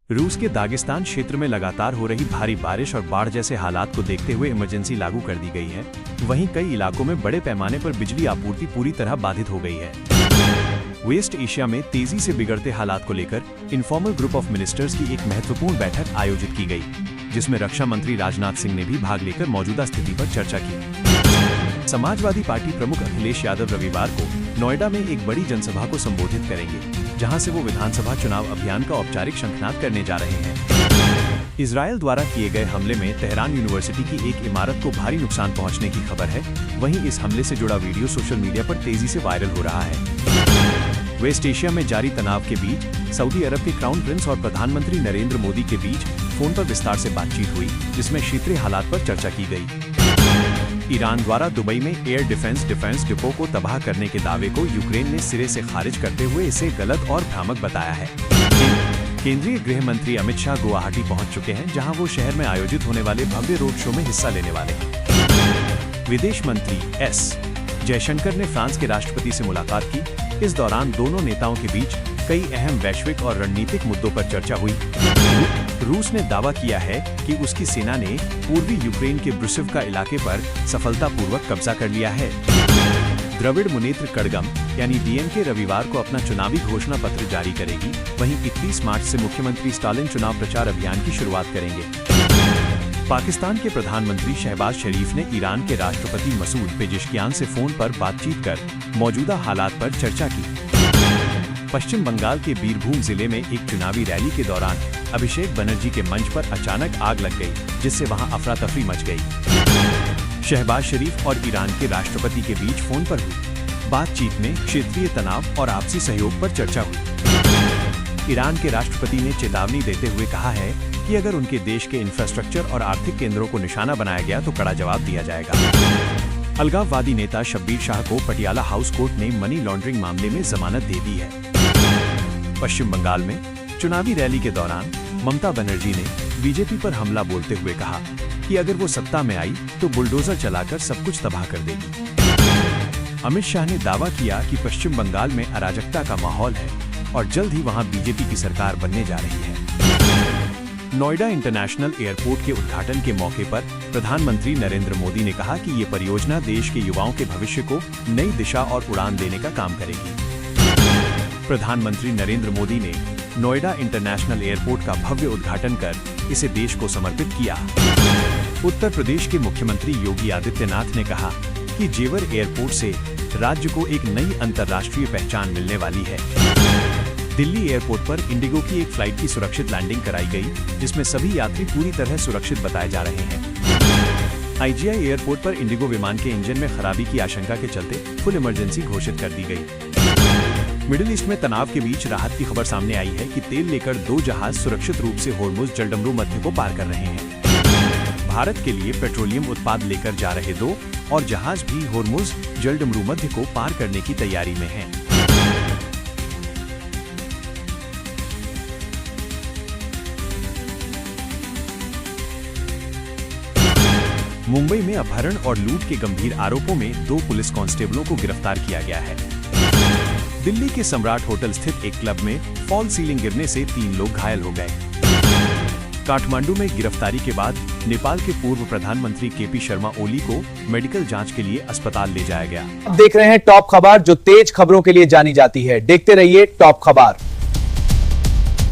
रूस के दागिस्तान क्षेत्र में लगातार हो रही भारी बारिश और बाढ़ जैसे हालात को देखते हुए इमरजेंसी लागू कर दी गई है। वहीं कई इलाकों में बड़े पैमाने पर बिजली आपूर्ति पूरी तरह बाधित हो गई है। वेस्ट एशिया में तेजी से बिगड़ते हालात को लेकर इनफॉर्मल ग्रुप ऑफ मिनिस्टर्स की एक महत्वपूर्ण बैठक आयोजित की गई, जिसमें रक्षा मंत्री राजनाथ सिंह ने भी भाग लेकर मौजूदा स्थिति पर चर्चा की। समाजवादी पार्टी प्रमुख अखिलेश यादव रविवार को नोएडा में एक बड़ी जनसभा को संबोधित करेंगे, जहां से वो विधानसभा चुनाव अभियान का औपचारिक शंखनाद करने जा रहे हैं। इजरायल द्वारा किए गए हमले में तेहरान यूनिवर्सिटी की एक इमारत को भारी नुकसान पहुंचने की खबर है। वहीं इस हमले से जुड़ा वीडियो सोशल मीडिया पर तेजी से वायरल हो रहा है। वेस्ट एशिया में जारी तनाव के बीच सऊदी अरब के क्राउन प्रिंस और प्रधानमंत्री नरेंद्र मोदी के बीच फोन पर विस्तार से बातचीत हुई, जिसमें क्षेत्रीय हालात पर चर्चा की गई। ईरान द्वारा दुबई में एयर डिफेंस डिपो को तबाह करने के दावे को यूक्रेन ने सिरे से खारिज करते हुए इसे गलत और भ्रामक बताया है। केंद्रीय गृह मंत्री अमित शाह गुवाहाटी पहुंच चुके हैं, जहां वो शहर में आयोजित होने वाले भव्य रोड शो में हिस्सा लेने वाले हैं। विदेश मंत्री एस जयशंकर ने फ्रांस के राष्ट्रपति से मुलाकात की। इस दौरान दोनों नेताओं के बीच कई अहम वैश्विक और रणनीतिक मुद्दों पर चर्चा हुई। रूस ने दावा किया है कि उसकी सेना ने पूर्वी यूक्रेन के ब्रुसिव्का इलाके पर सफलतापूर्वक कब्जा कर लिया है। द्रविड़ मुनेत्र कड़गम यानी डीएमके रविवार को अपना चुनावी घोषणा पत्र जारी करेगी। वहीं 31 मार्च से मुख्यमंत्री स्टालिन चुनाव प्रचार अभियान की शुरुआत करेंगे। पाकिस्तान के प्रधानमंत्री शहबाज शरीफ ने ईरान के राष्ट्रपति मसूद पेजेश्कियान से फोन पर बातचीत कर मौजूदा हालात पर चर्चा की। पश्चिम बंगाल के बीरभूम जिले में एक चुनावी रैली के दौरान अभिषेक बनर्जी के मंच पर अचानक आग लग गई, जिससे वहां अफरा तफरी मच गई। शहबाज शरीफ और ईरान के राष्ट्रपति के बीच फोन पर हुई बातचीत में क्षेत्रीय तनाव और आपसी सहयोग पर चर्चा हुई। ईरान के राष्ट्रपति ने चेतावनी देते हुए कहा है कि अगर उनके देश के इंफ्रास्ट्रक्चर और आर्थिक केंद्रों को निशाना बनाया गया तो कड़ा जवाब दिया जाएगा। अलगाववादी नेता शब्बीर शाह को पटियाला हाउस कोर्ट ने मनी लॉन्ड्रिंग मामले में जमानत दे दी है। पश्चिम बंगाल में चुनावी रैली के दौरान ममता बनर्जी ने बीजेपी पर हमला बोलते हुए कहा कि अगर वो सत्ता में आई तो बुलडोजर चलाकर सब कुछ तबाह कर देगी। अमित शाह ने दावा किया कि पश्चिम बंगाल में अराजकता का माहौल है और जल्द ही वहां बीजेपी की सरकार बनने जा रही है। नोएडा इंटरनेशनल एयरपोर्ट के उद्घाटन के मौके पर प्रधानमंत्री नरेंद्र मोदी ने कहा कि ये परियोजना देश के युवाओं के भविष्य को नई दिशा और उड़ान देने का काम करेगी। प्रधानमंत्री नरेंद्र मोदी ने नोएडा इंटरनेशनल एयरपोर्ट का भव्य उद्घाटन कर इसे देश को समर्पित किया। उत्तर प्रदेश के मुख्यमंत्री योगी आदित्यनाथ ने कहा कि जेवर एयरपोर्ट से राज्य को एक नई अंतर्राष्ट्रीय पहचान मिलने वाली है। दिल्ली एयरपोर्ट पर इंडिगो की एक फ्लाइट की सुरक्षित लैंडिंग कराई गई, जिसमें सभी यात्री पूरी तरह सुरक्षित बताए जा रहे हैं। आईजीआई एयरपोर्ट पर इंडिगो विमान के इंजन में खराबी की आशंका के चलते फुल इमरजेंसी घोषित कर दी गई। मिडिल ईस्ट में तनाव के बीच राहत की खबर सामने आई है कि तेल लेकर 2 जहाज सुरक्षित रूप से होर्मुज जलडमरू मध्य को पार कर रहे हैं। भारत के लिए पेट्रोलियम उत्पाद लेकर जा रहे 2 और जहाज भी होर्मुज जलडमरू मध्य को पार करने की तैयारी में हैं। मुंबई में अपहरण और लूट के गंभीर आरोपों में 2 पुलिस कांस्टेबलों को गिरफ्तार किया गया है। दिल्ली के सम्राट होटल स्थित एक क्लब में फॉल सीलिंग गिरने से 3 लोग घायल हो गए। काठमांडू में गिरफ्तारी के बाद नेपाल के पूर्व प्रधानमंत्री केपी शर्मा ओली को मेडिकल जांच के लिए अस्पताल ले जाया गया। आप देख रहे हैं टॉप खबर, जो तेज खबरों के लिए जानी जाती है। देखते रहिए टॉप खबर।